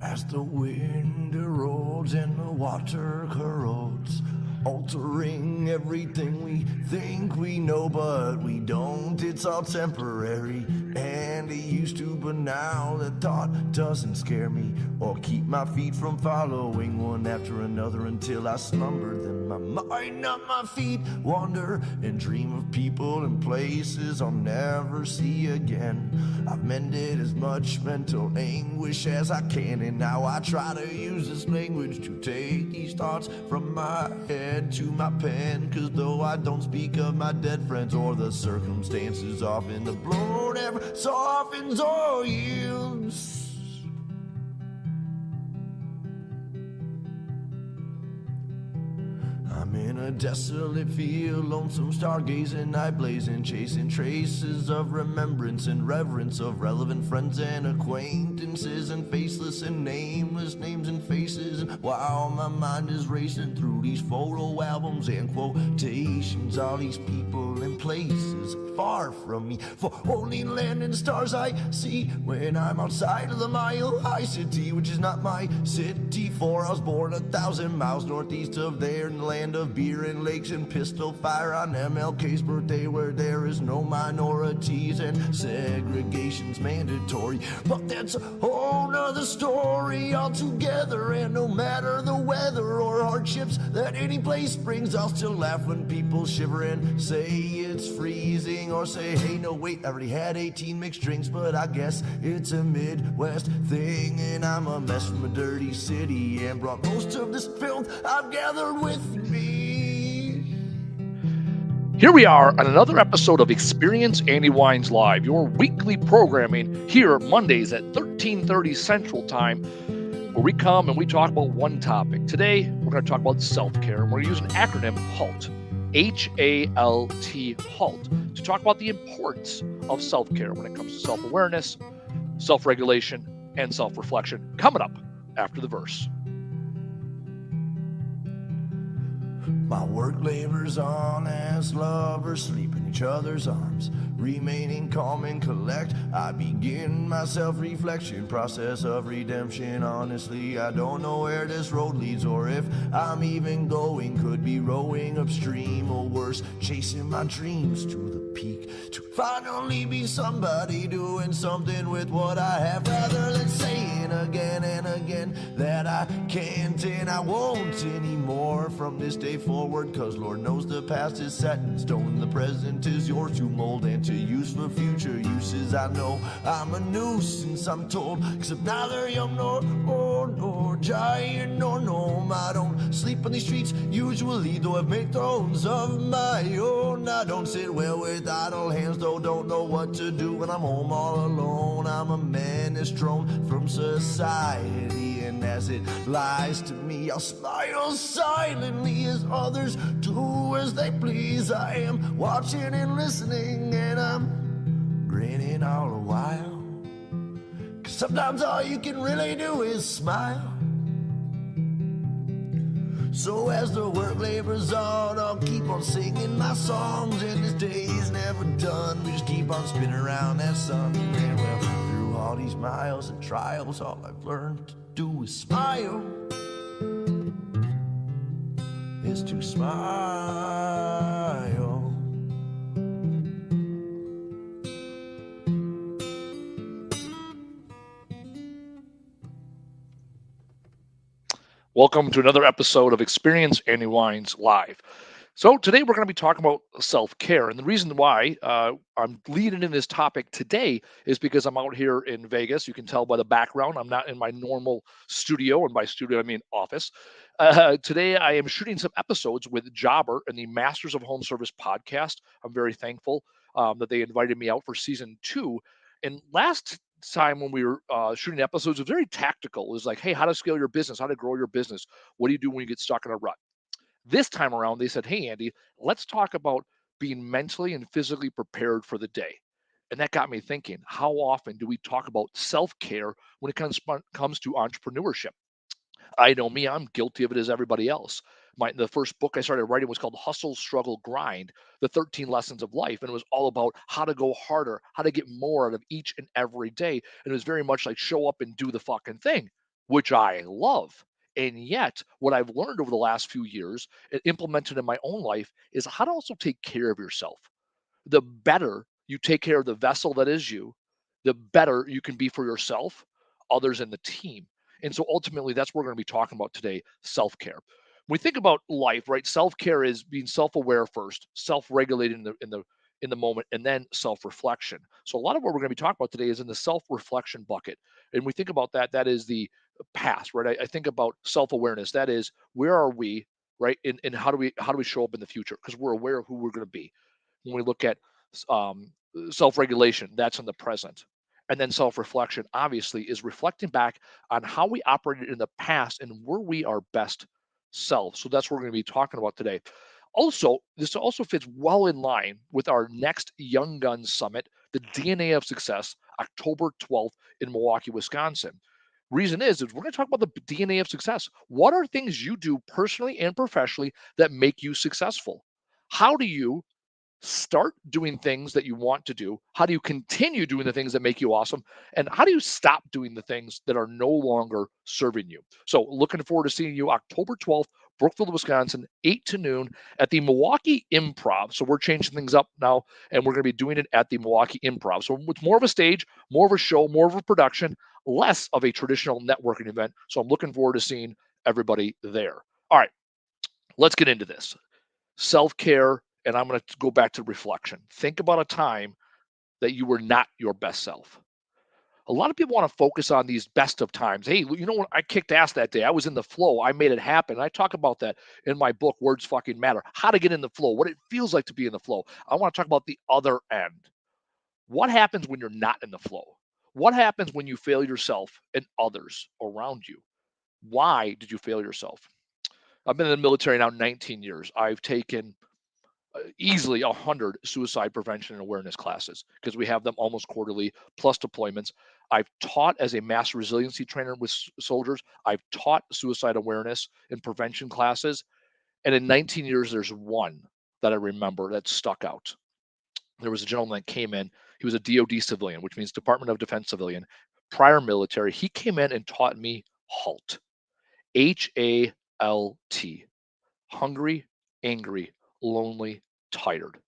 As the wind erodes and the water corrodes, altering everything we think we know, but we don't. It's all temporary, and it used to, but now the thought doesn't scare me or keep my feet from following one after another until I slumber. Then my mind, not my feet, wander and dream of people and places I'll never see again. I've mended as much mental anguish as I can, and now I try to use this language to take these thoughts from my head to my pen. Cause though I don't speak of my dead friends or the circumstances, often the blow never softens or yields. I'm in a desolate field, lonesome stargazing, night blazing, chasing traces of remembrance and reverence of relevant friends and acquaintances, and faceless and nameless names and faces. And while my mind is racing through these photo albums and quotations, all these people and places far from me, for only land and stars I see when I'm outside of the Mile High City, which is not my city, for I was born 1,000 miles northeast of there, in the land of beer and lakes and pistol fire on MLK's birthday, where there is no minorities and segregation's mandatory. But that's a whole nother story altogether, and no matter the weather or hardships that any place brings, I'll still laugh when people shiver and say it's freezing, or say, hey, no, wait, I already had 18 mixed drinks, but I guess it's a Midwest thing, and I'm a mess from a dirty city and brought most of this filth I've gathered with me. Here we are on another episode of Experience Andy Weins Live, your weekly programming here Mondays at 13:30 Central Time, where we come and we talk about one topic. Today, we're going to talk about self-care, and we're going to use an acronym, HALT, H-A-L-T, HALT, to talk about the importance of self-care when it comes to self-awareness, self-regulation, and self-reflection. Coming up after the verse. My work labors on as lovers sleep in each other's arms, remaining calm and collect. I begin my self-reflection process of redemption. Honestly, I don't know where this road leads, or if I'm even going. Could be rowing upstream, or worse, chasing my dreams to the peak, to finally be somebody doing something with what I have, rather than saying again and again that I can't and I won't anymore from this day forward. Cause Lord knows the past is set in stone, the present is yours to mold and to use for future uses. I know I'm a nuisance, I'm told, cause I'm neither young nor old, nor giant nor gnome. I don't sleep on these streets usually, though I've made thrones of my own. I don't sit well with idle hands, though don't know what to do when I'm home all alone. I'm a menace thrown from society, and as it lies to me, I'll smile silently as others do as they please. I am watching and listening, and I'm grinning all the while, cause sometimes all you can really do is smile. So as the work labors on, I'll keep on singing my songs, and this day is never done. We just keep on spinning around that sun, and well, through all these miles and trials, all I've learned to do is smile. Is to smile. Welcome to another episode of Experience Andy Weins Live. So today we're going to be talking about self-care, and the reason why I'm leading in this topic today is because I'm out here in Vegas. You can tell by the background, I'm not in my normal studio, and by studio I mean office. Today I am shooting some episodes with Jobber and the Masters of Home Service podcast. I'm very thankful that they invited me out for season 2. And last time when we were shooting episodes, it was very tactical. It was like, hey, how to scale your business, how to grow your business. What do you do when you get stuck in a rut? This time around, they said, hey, Andy, let's talk about being mentally and physically prepared for the day. And that got me thinking, how often do we talk about self-care when it comes to entrepreneurship? I know me, I'm guilty of it as everybody else. The first book I started writing was called Hustle, Struggle, Grind, the 13 Lessons of Life. And it was all about how to go harder, how to get more out of each and every day. And it was very much like show up and do the fucking thing. which I love. And yet, what I've learned over the last few years and implemented in my own life is how to also take care of yourself. The better you take care of the vessel that is you, the better you can be for yourself, others, and the team. And so ultimately, that's what we're going to be talking about today: self care. When we think about life, right? Self care is being self aware first, self regulated in the moment, and then self reflection. So a lot of what we're going to be talking about today is in the self reflection bucket. And we think about that. That is the past, right? I think about self awareness. That is, where are we, right? And how do we show up in the future? Because we're aware of who we're going to be. When we look at um, self-regulation, that's in the present. And then self-reflection, obviously, is reflecting back on how we operated in the past and were we our best self. So that's what we're going to be talking about today. Also, this also fits well in line with our next Young Guns Summit, the DNA of Success, October 12th in Milwaukee, Wisconsin. Reason is we're going to talk about the DNA of success. What are things you do personally and professionally that make you successful? How do you start doing things that you want to do? How do you continue doing the things that make you awesome? And how do you stop doing the things that are no longer serving you? So, looking forward to seeing you October 12th, Brookfield, Wisconsin, 8 to noon at the Milwaukee Improv. So, we're changing things up now and we're going to be doing it at the Milwaukee Improv. So, it's more of a stage, more of a show, more of a production, less of a traditional networking event. So, I'm looking forward to seeing everybody there. All right, let's get into this self care, and I'm going to go back to reflection. Think about a time that you were not your best self. A lot of people want to focus on these best of times. Hey, you know what? I kicked ass that day. I was in the flow. I made it happen. I talk about that in my book, Words Fucking Matter. How to get in the flow, what it feels like to be in the flow. I want to talk about the other end. What happens when you're not in the flow? What happens when you fail yourself and others around you? Why did you fail yourself? I've been in the military now 19 years. I've taken easily 100 suicide prevention and awareness classes because we have them almost quarterly plus deployments. I've taught as a mass resiliency trainer with soldiers. I've taught suicide awareness and prevention classes. And in 19 years, there's one that I remember that stuck out. There was a gentleman that came in. He was a DOD civilian, which means Department of Defense civilian, prior military. He came in and taught me HALT, HALT, hungry, angry, lonely, tired.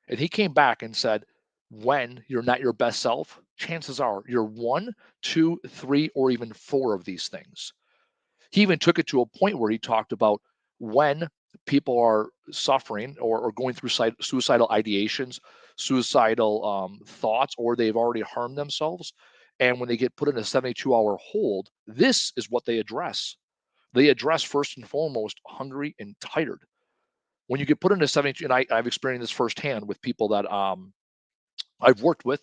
And he came back and said, when you're not your best self, chances are you're one, two, three, or even four of these things. He even took it to a point where he talked about when people are suffering or going through suicidal ideations, suicidal thoughts, or they've already harmed themselves. And when they get put in a 72-hour hold, this is what they address. They address first and foremost hungry and tired. When you get put into 72, and I've experienced this firsthand with people that I've worked with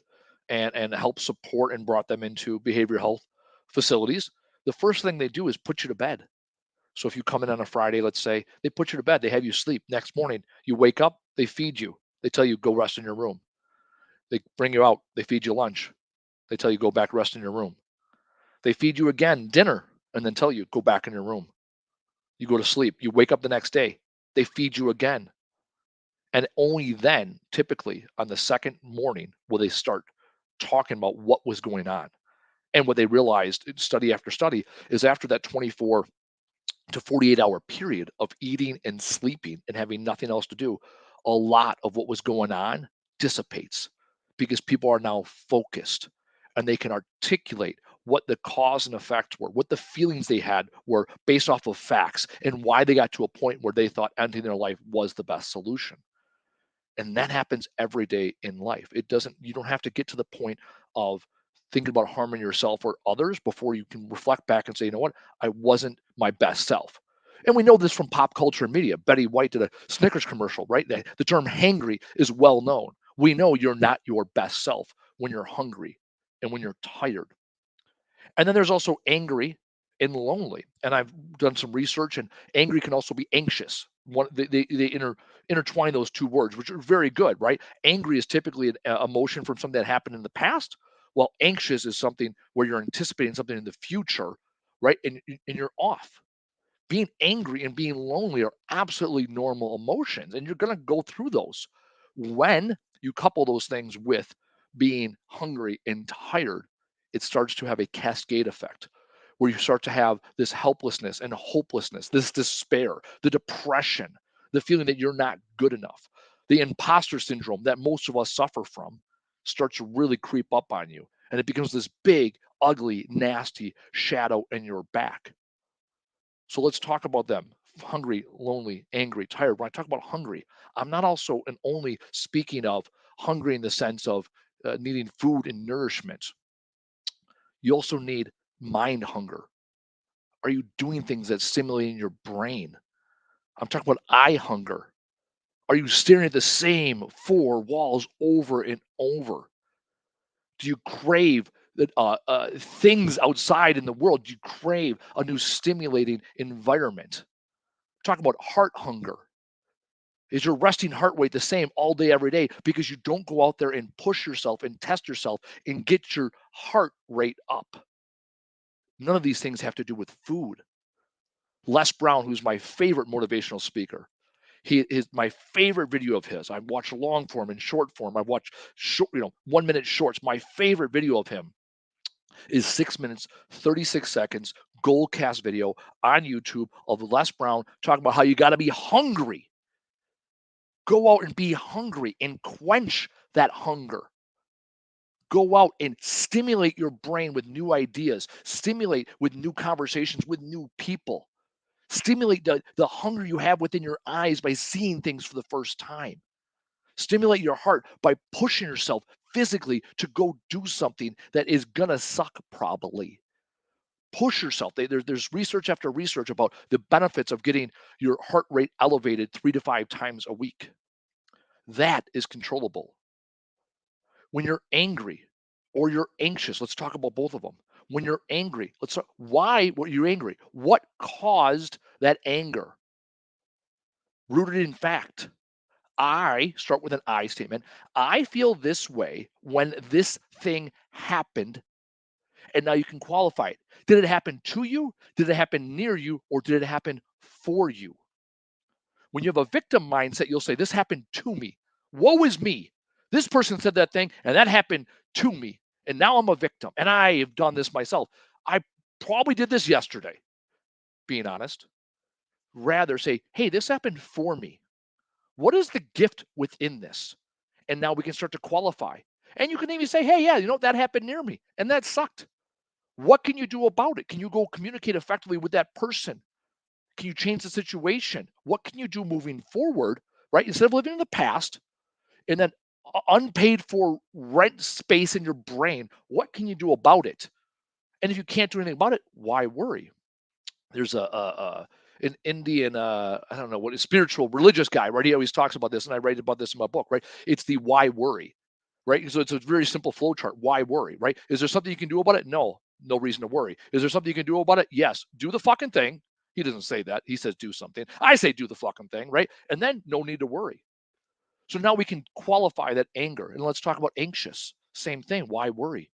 and helped support and brought them into behavioral health facilities, the first thing they do is put you to bed. So if you come in on a Friday, let's say, they put you to bed, they have you sleep. Next morning, you wake up, they feed you. They tell you go rest in your room. They bring you out, they feed you lunch. They tell you go back rest in your room. They feed you again dinner and then tell you go back in your room. You go to sleep. You wake up the next day. They feed you again. And only then, typically on the second morning, will they start talking about what was going on. And what they realized, study after study, is after that 24 to 48-hour period of eating and sleeping and having nothing else to do, a lot of what was going on dissipates because people are now focused and they can articulate what the cause and effect were, what the feelings they had were based off of facts, and why they got to a point where they thought ending their life was the best solution. And that happens every day in life. You don't have to get to the point of thinking about harming yourself or others before you can reflect back and say, you know what, I wasn't my best self. And we know this from pop culture and media. Betty White did a Snickers commercial, right? The term hangry is well known. We know you're not your best self when you're hungry and when you're tired. And then there's also angry and lonely. And I've done some research, and angry can also be anxious. Intertwine those two words, which are very good, right? Angry is typically an emotion from something that happened in the past, while anxious is something where you're anticipating something in the future, right? And you're off. Being angry and being lonely are absolutely normal emotions, and you're going to go through those. When you couple those things with being hungry and tired, it starts to have a cascade effect where you start to have this helplessness and hopelessness, this despair, the depression, the feeling that you're not good enough, the imposter syndrome that most of us suffer from starts to really creep up on you. And it becomes this big, ugly, nasty shadow in your back. So let's talk about them. Hungry, lonely, angry, tired. When I talk about hungry, I'm not also and only speaking of hungry in the sense of needing food and nourishment. You also need mind hunger. Are you doing things that stimulate your brain? I'm talking about eye hunger. Are you staring at the same four walls over and over? Do you crave things outside in the world? Do you crave a new stimulating environment? Talk about heart hunger. Is your resting heart rate the same all day, every day? Because you don't go out there and push yourself and test yourself and get your heart rate up. None of these things have to do with food. Les Brown, who's my favorite motivational speaker, he is my favorite video of his. I've watched long form and short form. I've watched short, 1 minute shorts. My favorite video of him is 6 minutes, 36 seconds, gold cast video on YouTube of Les Brown talking about how you got to be hungry. Go out and be hungry and quench that hunger. Go out and stimulate your brain with new ideas, stimulate with new conversations with new people, stimulate the hunger you have within your eyes by seeing things for the first time. Stimulate your heart by pushing yourself physically to go do something that is going to suck probably. Push yourself. There's research after research about the benefits of getting your heart rate elevated 3 to 5 times a week. That is controllable. When you're angry or you're anxious, let's talk about both of them. When you're angry, let's talk, why were you angry? What caused that anger? Rooted in fact. I start with an I statement. I feel this way when this thing happened. And now you can qualify it. Did it happen to you? Did it happen near you? Or did it happen for you? When you have a victim mindset, you'll say, this happened to me. Woe is me. This person said that thing, and that happened to me. And now I'm a victim. And I have done this myself. I probably did this yesterday, being honest. Rather say, hey, this happened for me. What is the gift within this? And now we can start to qualify. And you can even say, hey, yeah, that happened near me. And that sucked. What can you do about it? Can you go communicate effectively with that person? Can you change the situation? What can you do moving forward, right? Instead of living in the past and then unpaid for rent space in your brain, what can you do about it? And if you can't do anything about it, why worry? There's an Indian, I don't know what, a spiritual religious guy, right? He always talks about this, and I write about this in my book, right? It's the why worry, right? So it's a very simple flow chart. Why worry, right? Is there something you can do about it? No, no reason to worry. Is there something you can do about it? Yes, do the fucking thing. He doesn't say that. He says do something. I say do the fucking thing, right? And then no need to worry. So now we can qualify that anger. And let's talk about anxious. Same thing. Why worry?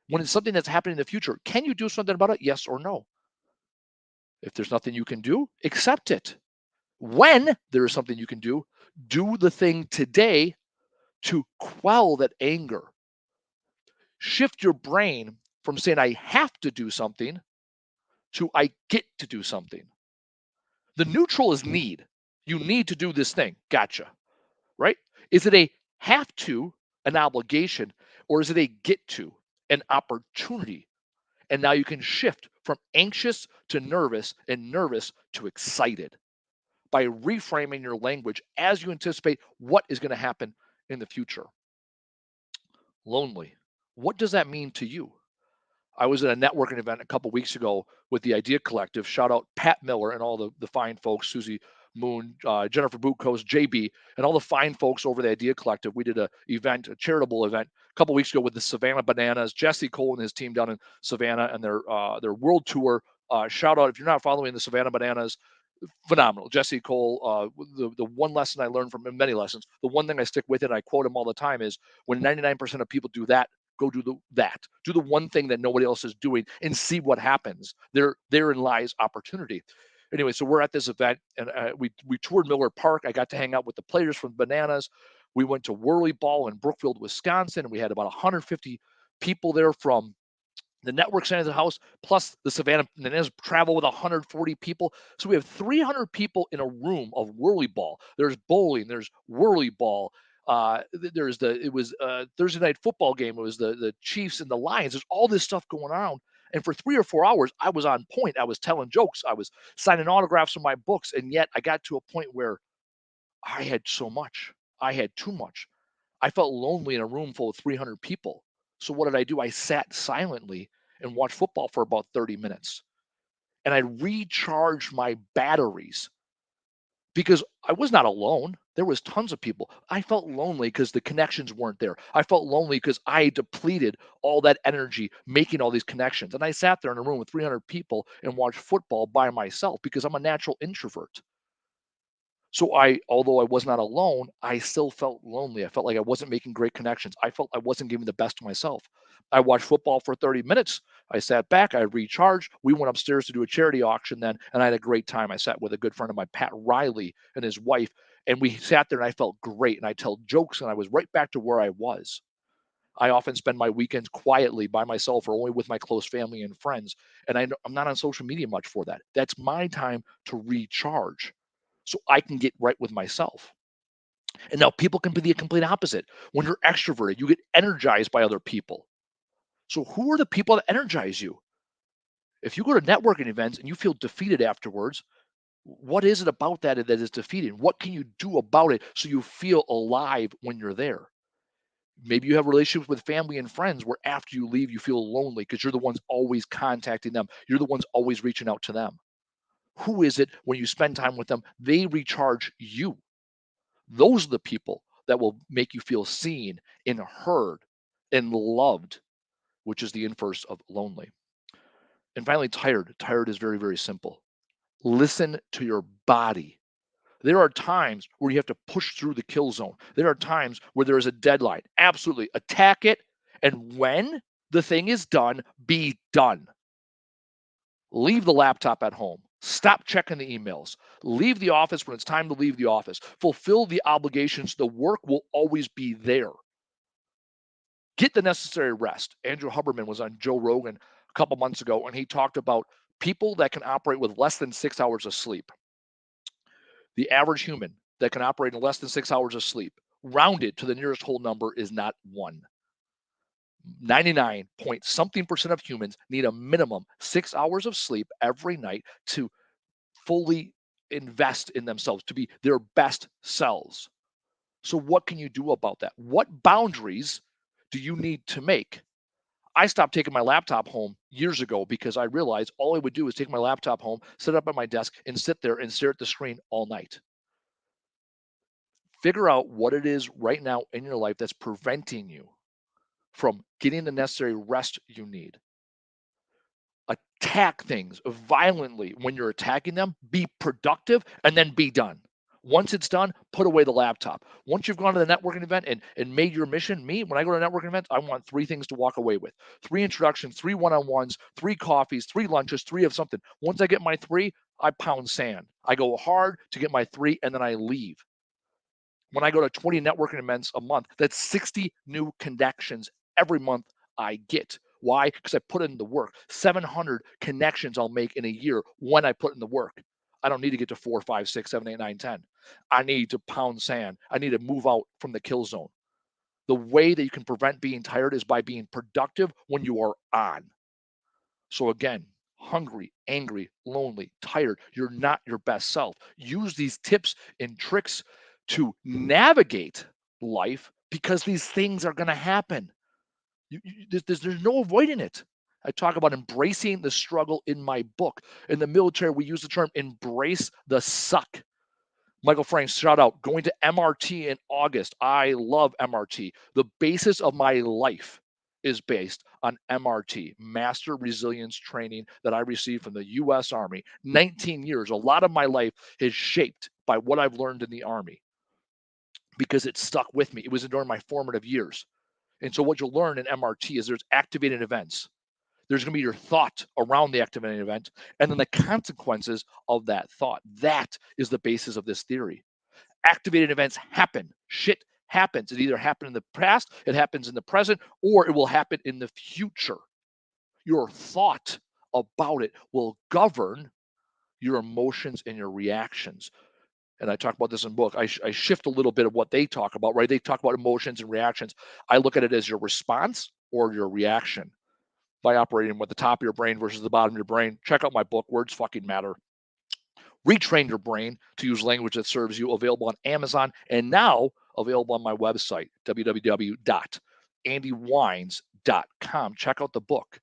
When it's something that's happening in the future, can you do something about it? Yes or no? If there's nothing you can do, accept it. When there is something you can do the thing today to quell that anger. Shift your brain from saying, I have to do something to I get to do something. The neutral is need. You need to do this thing. Gotcha. Right? Is it a have to, an obligation, or is it a get to, an opportunity? And now you can shift from anxious to nervous and nervous to excited by reframing your language as you anticipate what is going to happen in the future. Lonely. What does that mean to you? I was at a networking event a couple weeks ago with the Idea Collective. Shout out Pat Miller and all the fine folks, Susie Moon, Jennifer Bootcoast, JB, and all the fine folks over the Idea Collective. We did a charitable event a couple weeks ago with the Savannah Bananas, Jesse Cole and his team down in Savannah and their world tour. Shout out if you're not following the Savannah Bananas, phenomenal. Jesse Cole, the one lesson I learned from him, many lessons, the one thing I stick with it, I quote him all the time is when 99% of people do that, go do that. Do the one thing that nobody else is doing and see what happens. Therein lies opportunity. Anyway, so we're at this event and we toured Miller Park. I got to hang out with the players from Bananas. We went to Whirly Ball in Brookfield, Wisconsin, and we had about 150 people there from The network center of the house, plus the Savannah, and then there's travel with 140 people. So we have 300 people in a room of whirly ball. There's bowling, there's whirly ball. There's it was Thursday night football game. It was the Chiefs and the Lions. There's all this stuff going on. And for 3 or 4 hours, I was on point. I was telling jokes. I was signing autographs from my books. And yet I got to a point where I had so much. I had too much. I felt lonely in a room full of 300 people. So what did I do? I sat silently and watched football for about 30 minutes. And I recharged my batteries because I was not alone. There was tons of people. I felt lonely because the connections weren't there. I felt lonely because I depleted all that energy making all these connections. And I sat there in a room with 300 people and watched football by myself because I'm a natural introvert. So although I was not alone, I still felt lonely. I felt like I wasn't making great connections. I felt I wasn't giving the best to myself. I watched football for 30 minutes. I sat back, I recharged. We went upstairs to do a charity auction then, and I had a great time. I sat with a good friend of mine, Pat Riley, and his wife, and we sat there and I felt great. And I tell jokes, and I was right back to where I was. I often spend my weekends quietly by myself or only with my close family and friends. And I'm not on social media much for that. That's my time to recharge so I can get right with myself. And now people can be the complete opposite. When you're extroverted, you get energized by other people. So who are the people that energize you? If you go to networking events and you feel defeated afterwards, what is it about that that is defeating? What can you do about it so you feel alive when you're there? Maybe you have relationships with family and friends where after you leave, you feel lonely because you're the ones always contacting them. You're the ones always reaching out to them. Who is it when you spend time with them? They recharge you. Those are the people that will make you feel seen and heard and loved, which is the inverse of lonely. And finally, tired. Tired is very, very simple. Listen to your body. There are times where you have to push through the kill zone. There are times where there is a deadline. Absolutely. Attack it. And when the thing is done, be done. Leave the laptop at home. Stop checking the emails. Leave the office when it's time to leave the office. Fulfill the obligations. The work will always be there. Get the necessary rest. Andrew Huberman was on Joe Rogan a couple months ago, and he talked about people that can operate with less than 6 hours of sleep. The average human that can operate in less than 6 hours of sleep, rounded to the nearest whole number, is not one. 99 point something percent of humans need a minimum 6 hours of sleep every night to fully invest in themselves, to be their best selves. So, what can you do about that? What boundaries do you need to make? I stopped taking my laptop home years ago because I realized all I would do is take my laptop home, sit up at my desk, and sit there and stare at the screen all night. Figure out what it is right now in your life that's preventing you from getting the necessary rest you need. Attack things violently when you're attacking them, be productive, and then be done. Once it's done, put away the laptop. Once you've gone to the networking event and made your mission, when I go to networking events, I want 3 things to walk away with: 3 introductions, 3 1-on-ones, 3 coffees, 3 lunches, 3 of something. Once I get my 3, I pound sand. I go hard to get my 3, and then I leave. When I go to 20 networking events a month, that's 60 new connections every month I get. Why? Because I put in the work. 700 connections I'll make in a year when I put in the work. I don't need to get to 4, 5, 6, 7, 8, 9, 10. I need to pound sand. I need to move out from the kill zone. The way that you can prevent being tired is by being productive when you are on. So again, hungry, angry, lonely, tired, you're not your best self. Use these tips and tricks to navigate life because these things are going to happen. There's no avoiding it. I talk about embracing the struggle in my book. In the military, we use the term embrace the suck. Michael Franks, shout out, going to MRT in August. I love MRT. The basis of my life is based on MRT, Master Resilience Training, that I received from the U.S. Army. 19 years. A lot of my life is shaped by what I've learned in the Army because it stuck with me. It was during my formative years. And so what you'll learn in MRT is there's activated events. There's going to be your thought around the activating event, and then the consequences of that thought. That is the basis of this theory. Activated events happen. Shit happens. It either happened in the past, it happens in the present, or it will happen in the future. Your thought about it will govern your emotions and your reactions. And I talk about this in the book. I shift a little bit of what they talk about, right? They talk about emotions and reactions. I look at it as your response or your reaction by operating with the top of your brain versus the bottom of your brain. Check out my book, Words Fucking Matter. Retrain your brain to use language that serves you, available on Amazon and now available on my website, www.andywines.com. Check out the book.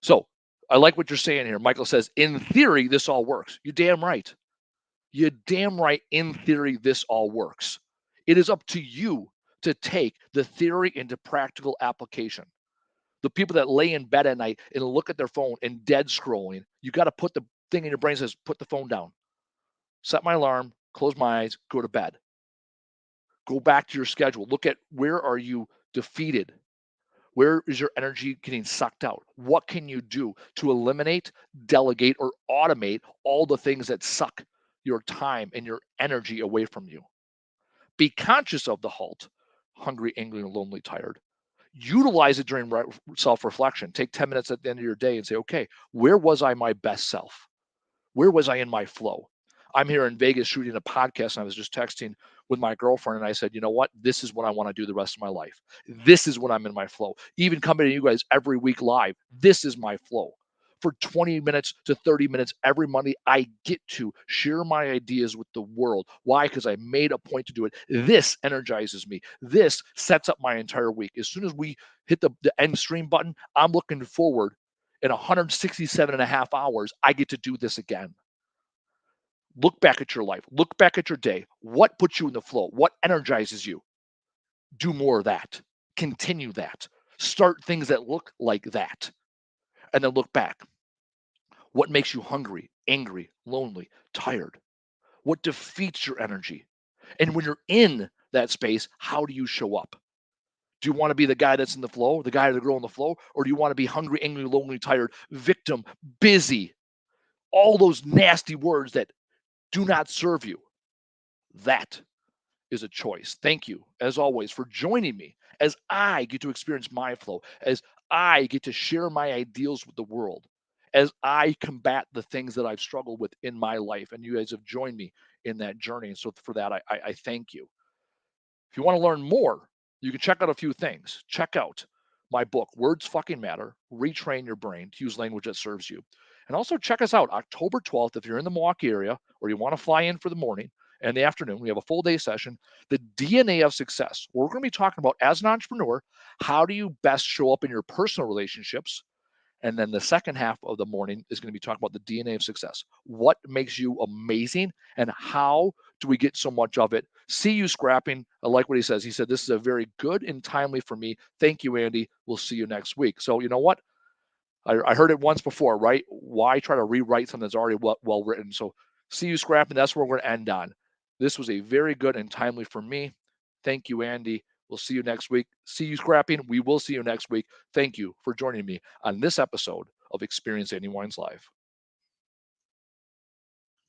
So I like what you're saying here. Michael says, in theory, this all works. You damn right. You damn right. In theory, this all works. It is up to you to take the theory into practical application. The people that lay in bed at night and look at their phone and dead scrolling, you got to put the thing in your brain that says, put the phone down. Set my alarm, close my eyes, go to bed. Go back to your schedule. Look at where are you defeated? Where is your energy getting sucked out? What can you do to eliminate, delegate, or automate all the things that suck your time and your energy away from you? Be conscious of the halt, hungry, angry, lonely, tired. Utilize it during self reflection. Take 10 minutes at the end of your day and say, okay, where was I my best self? Where was I in my flow? I'm here in Vegas shooting a podcast, and I was just texting with my girlfriend, and I said, you know what? This is what I want to do the rest of my life. This is when I'm in my flow. Even coming to you guys every week live, this is my flow. For 20 minutes to 30 minutes every Monday, I get to share my ideas with the world. Why? Because I made a point to do it. This energizes me. This sets up my entire week. As soon as we hit the end stream button, I'm looking forward in 167 and a half hours, I get to do this again. Look back at your life. Look back at your day. What puts you in the flow? What energizes you? Do more of that. Continue that. Start things that look like that. And then look back. What makes you hungry, angry, lonely, tired? What defeats your energy? And when you're in that space, how do you show up? Do you want to be the guy that's in the flow, the guy or the girl in the flow? Or do you want to be hungry, angry, lonely, tired, victim, busy? All those nasty words that do not serve you. That is a choice. Thank you, as always, for joining me as I get to experience my flow, as I get to share my ideals with the world, as I combat the things that I've struggled with in my life. And you guys have joined me in that journey. And so for that, I thank you. If you want to learn more, you can check out a few things. Check out my book, Words Fucking Matter, Retrain Your Brain to Use Language That Serves You. And also check us out October 12th if you're in the Milwaukee area or you want to fly in for the morning and the afternoon. We have a full day session, The DNA of Success. We're going to be talking about, as an entrepreneur, how do you best show up in your personal relationships. And then the second half of the morning is going to be talking about the DNA of success. What makes you amazing and how do we get so much of it? See you scrapping. I like what he says. He said, this is a very good and timely for me. Thank you, Andy. We'll see you next week. So you know what? I heard it once before, right? Why try to rewrite something that's already well written? So see you scrapping. That's where we're going to end on. This was a very good and timely for me. Thank you, Andy. We'll see you next week. See you scrapping. We will see you next week. Thank you for joining me on this episode of Experience Andy Wines Live.